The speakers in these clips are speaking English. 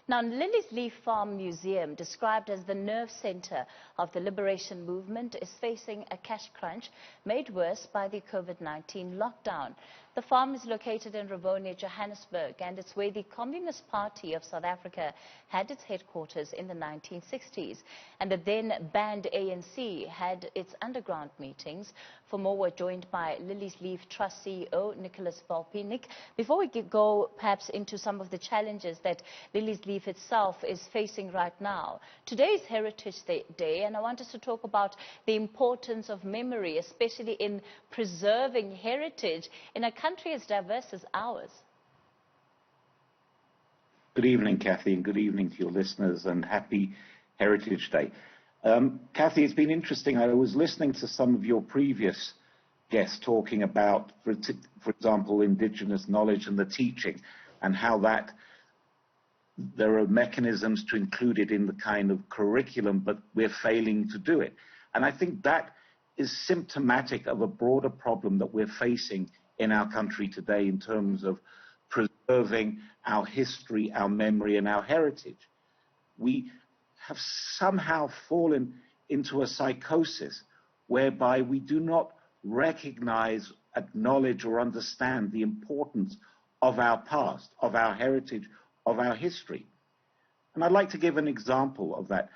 Now, Liliesleaf Farm Museum, described as the nerve center of the liberation movement, is facing a cash crunch made worse by the COVID-19 lockdown. The farm is located in Rivonia, Johannesburg, and it's where the Communist Party of South Africa had its headquarters in the 1960s. And the then banned ANC had its underground meetings. For more, we're joined by Liliesleaf Trust CEO Nicholas Volpinik. Before we go perhaps into some of the challenges that Liliesleaf itself is facing right now, today is Heritage Day, and I want us to talk about the importance of memory, especially in preserving heritage in a country as diverse as ours. Good evening, Kathy, and good evening to your listeners, and happy Heritage Day. Kathy, it's been interesting. I was listening to some of your previous guests talking about, for example, indigenous knowledge and the teaching, and how that there are mechanisms to include it in the kind of curriculum, but we're failing to do it. And I think that is symptomatic of a broader problem that we're facing in our country today in terms of preserving our history, our memory, and our heritage. We have somehow fallen into a psychosis whereby we do not recognize, acknowledge, or understand the importance of our past, of our heritage, of our history. And I'd like to give an example of that.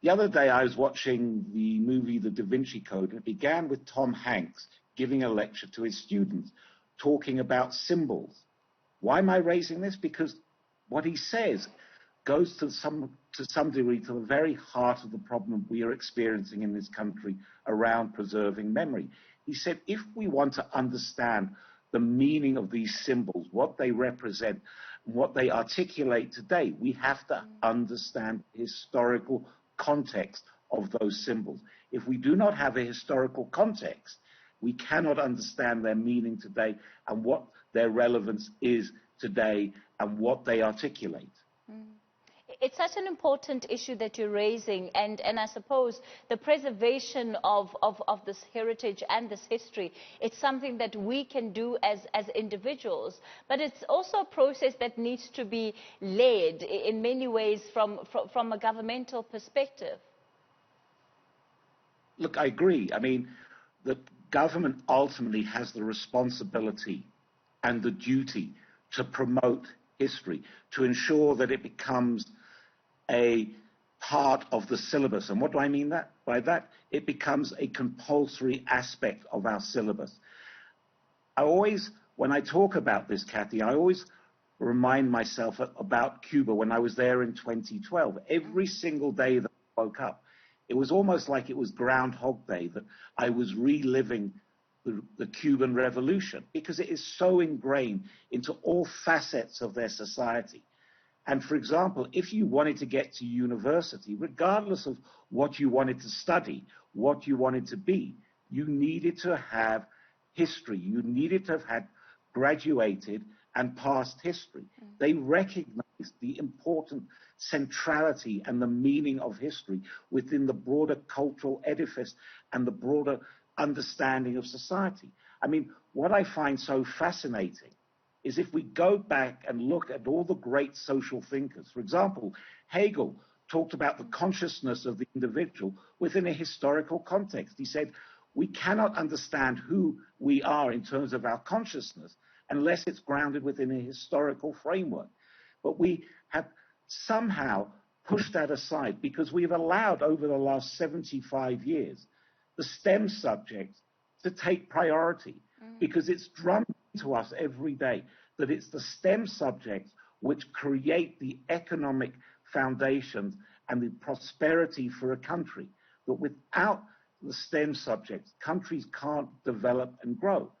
The other day I was watching the movie The Da Vinci Code, and it began with Tom Hanks giving a lecture to his students, talking about symbols. Why am I raising this? Because what he says goes to some degree to the very heart of the problem we are experiencing in this country around preserving memory. He said, if we want to understand the meaning of these symbols, what they represent, what they articulate today, we have to understand the historical context of those symbols. If we do not have a historical context, we cannot understand their meaning today and what their relevance is today and what they articulate. It's such an important issue that you're raising, and I suppose the preservation of this heritage and this history, it's something that we can do as individuals, but it's also a process that needs to be led in many ways from a governmental perspective. Look, I agree. I mean, the government ultimately has the responsibility and the duty to promote history, to ensure that it becomes a part of the syllabus. And what do I mean by that? It becomes a compulsory aspect of our syllabus. When I talk about this, Kathy, I always remind myself about Cuba when I was there in 2012. Every single day that I woke up, it was almost like it was Groundhog Day, that I was reliving the Cuban Revolution, because it is so ingrained into all facets of their society. And for example, if you wanted to get to university, regardless of what you wanted to study, what you wanted to be, you needed to have history. You needed to have had graduated and passed history. They recognized the important centrality and the meaning of history within the broader cultural edifice and the broader understanding of society. I mean, what I find so fascinating is if we go back and look at all the great social thinkers. For example, Hegel talked about the consciousness of the individual within a historical context. He said, we cannot understand who we are in terms of our consciousness unless it's grounded within a historical framework. But we have somehow pushed that aside because we've allowed over the last 75 years the STEM subjects to take priority, because it's drummed to us every day that it's the STEM subjects which create the economic foundations and the prosperity for a country, that without the STEM subjects, countries can't develop and grow.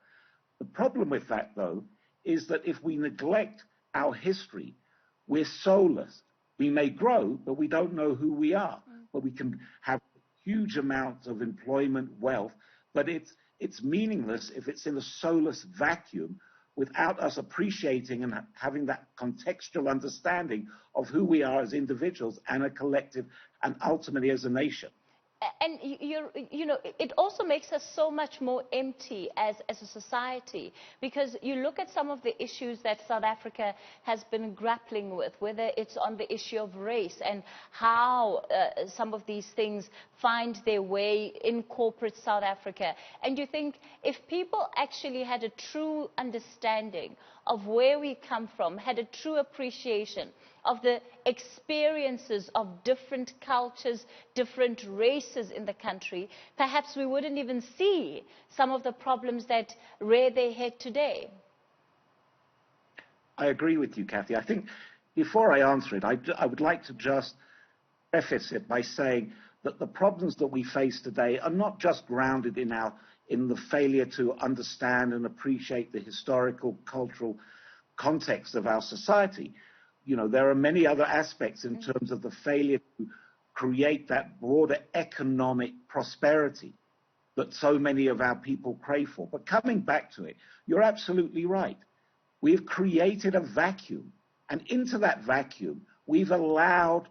The problem with that, though, is that if we neglect our history, we're soulless. We may grow, but we don't know who we are. But we can have huge amounts of employment, wealth, but it's meaningless if it's in a soulless vacuum without us appreciating and having that contextual understanding of who we are as individuals and a collective and ultimately as a nation. And you know, it also makes us so much more empty as a society, because you look at some of the issues that South Africa has been grappling with, whether it's on the issue of race and how some of these things find their way in corporate South Africa. And you think if people actually had a true understanding of where we come from, had a true appreciation of the experiences of different cultures, different races in the country, perhaps we wouldn't even see some of the problems that rear their head today. I agree with you, Kathy. I think before I answer it, I would like to just preface it by saying that the problems that we face today are not just grounded in the failure to understand and appreciate the historical, cultural context of our society. You know, there are many other aspects in terms of the failure to create that broader economic prosperity that so many of our people crave for. But coming back to it, you're absolutely right. We've created a vacuum, and into that vacuum, we've allowed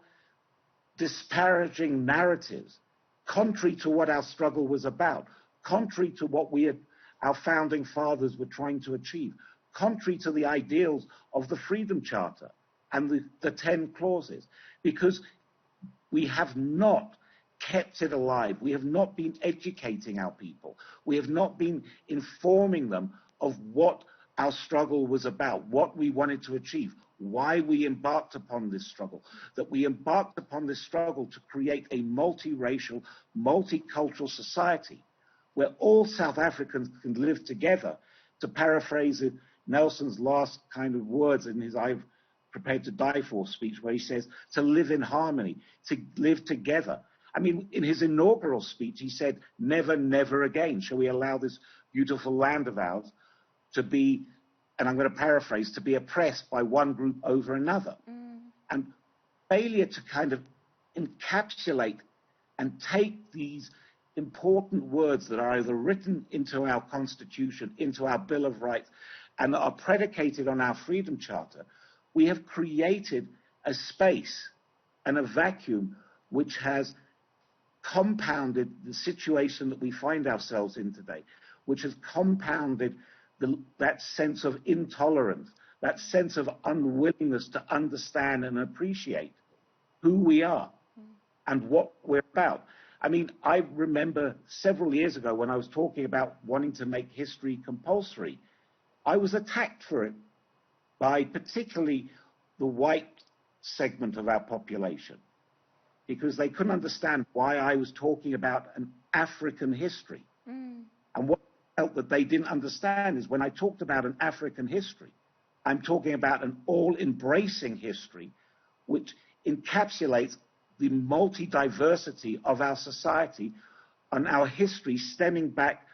disparaging narratives, contrary to what our struggle was about, contrary to what our founding fathers were trying to achieve, contrary to the ideals of the Freedom Charter and the 10 clauses, because we have not kept it alive. We have not been educating our people. We have not been informing them of what our struggle was about, what we wanted to achieve, why we embarked upon this struggle, that we embarked upon this struggle to create a multiracial, multicultural society where all South Africans can live together. To paraphrase Nelson's last kind of words in his I've Prepared to Die For speech, where he says to live in harmony, to live together. I mean, in his inaugural speech, he said, never, never again shall we allow this beautiful land of ours to be, and I'm going to paraphrase, to be oppressed by one group over another. And failure to kind of encapsulate and take these important words that are either written into our Constitution, into our Bill of Rights, and that are predicated on our Freedom Charter, we have created a space and a vacuum which has compounded the situation that we find ourselves in today, which has compounded that sense of intolerance, that sense of unwillingness to understand and appreciate who we are and what we're about. I mean, I remember several years ago when I was talking about wanting to make history compulsory, I was attacked for it by particularly the white segment of our population, because they couldn't understand why I was talking about an African history. And what I felt that they didn't understand is when I talked about an African history, I'm talking about an all-embracing history which encapsulates the multi-diversity of our society and our history stemming back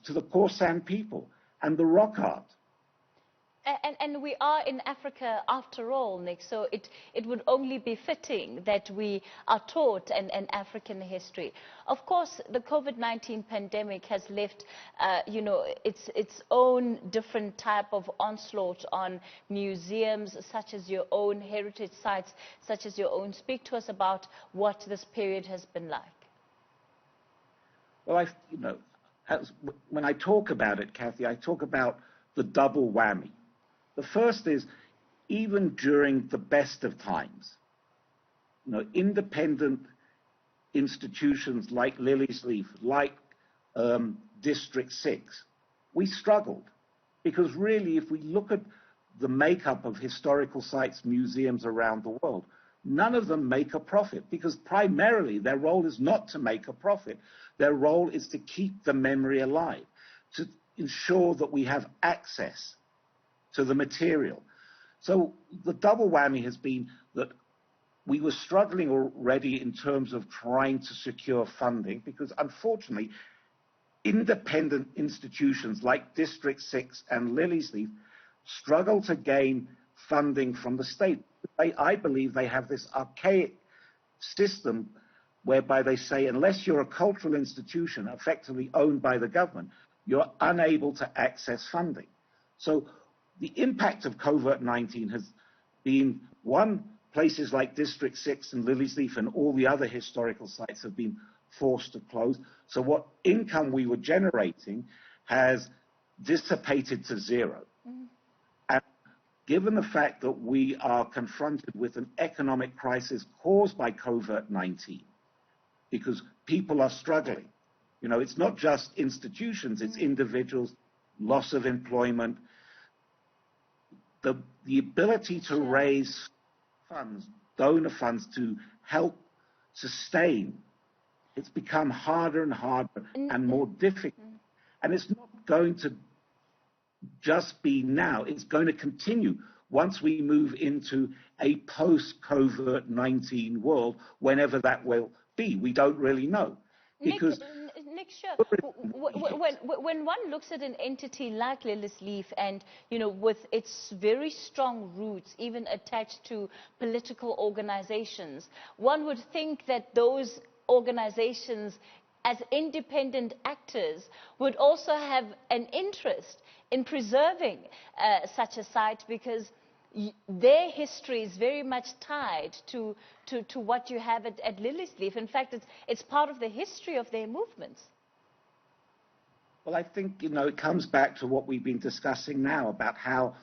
to the Khoisan people and the rock art. And we are in Africa after all, Nick, so it would only be fitting that we are taught an African history. Of course, the COVID-19 pandemic has left, you know, its own different type of onslaught on museums such as your own, heritage sites such as your own. Speak to us about what this period has been like. Well, you know, when I talk about it, Kathy, I talk about the double whammy. The first is, even during the best of times, you know, independent institutions like Liliesleaf, like District 6, we struggled. Because really, if we look at the makeup of historical sites, museums around the world, none of them make a profit, because primarily their role is not to make a profit. Their role is to keep the memory alive, to ensure that we have access to the material. So the double whammy has been that we were struggling already in terms of trying to secure funding, because unfortunately, independent institutions like District 6 and Liliesleaf struggle to gain funding from the state. I believe they have this archaic system whereby they say, unless you're a cultural institution effectively owned by the government, you're unable to access funding. So the impact of COVID-19 has been, one, places like District 6 and Liliesleaf and all the other historical sites have been forced to close. So what income we were generating has dissipated to zero. And given the fact that we are confronted with an economic crisis caused by COVID-19, because people are struggling, you know, it's not just institutions, it's individuals, loss of employment, the ability to raise funds, donor funds to help sustain, it's become harder and harder and more difficult. And it's not going to just be now, it's going to continue once we move into a post-COVID-19 world, whenever that will be. We don't really know. Because Nick, sure. When one looks at an entity like Liliesleaf and, you know, with its very strong roots, even attached to political organizations, one would think that those organizations, as independent actors, would also have an interest in preserving such a site, because their history is very much tied to what you have at Liliesleaf. In fact, it's part of the history of their movements. Well, I think, you know, it comes back to what we've been discussing now about how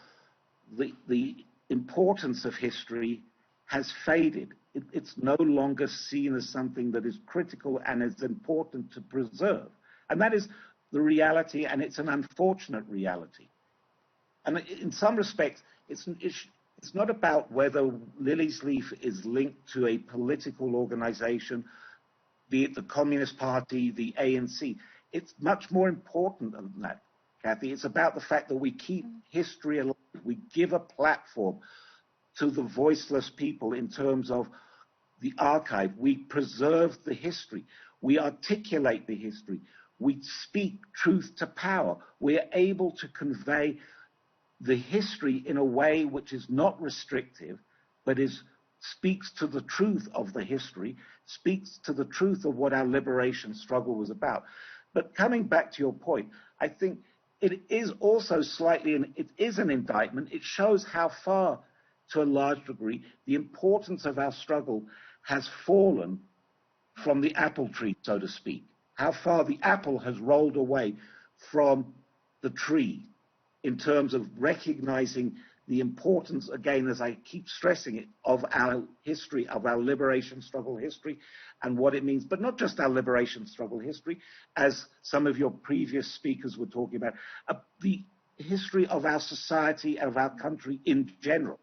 the importance of history has faded. It's no longer seen as something that is critical and is important to preserve. And that is the reality, and it's an unfortunate reality. And in some respects, it's not about whether Liliesleaf is linked to a political organization, be it the Communist Party, the ANC. It's much more important than that, Kathy. It's about the fact that we keep history alive. We give a platform to the voiceless people in terms of the archive. We preserve the history. We articulate the history. We speak truth to power. We are able to convey the history in a way which is not restrictive, but speaks to the truth of the history, speaks to the truth of what our liberation struggle was about. But coming back to your point, I think it is also it is an indictment. It shows how far, to a large degree, the importance of our struggle has fallen from the apple tree, so to speak. How far the apple has rolled away from the tree in terms of recognizing the importance, again, as I keep stressing it, of our history, of our liberation struggle history and what it means, but not just our liberation struggle history, as some of your previous speakers were talking about, the history of our society, of our country in general.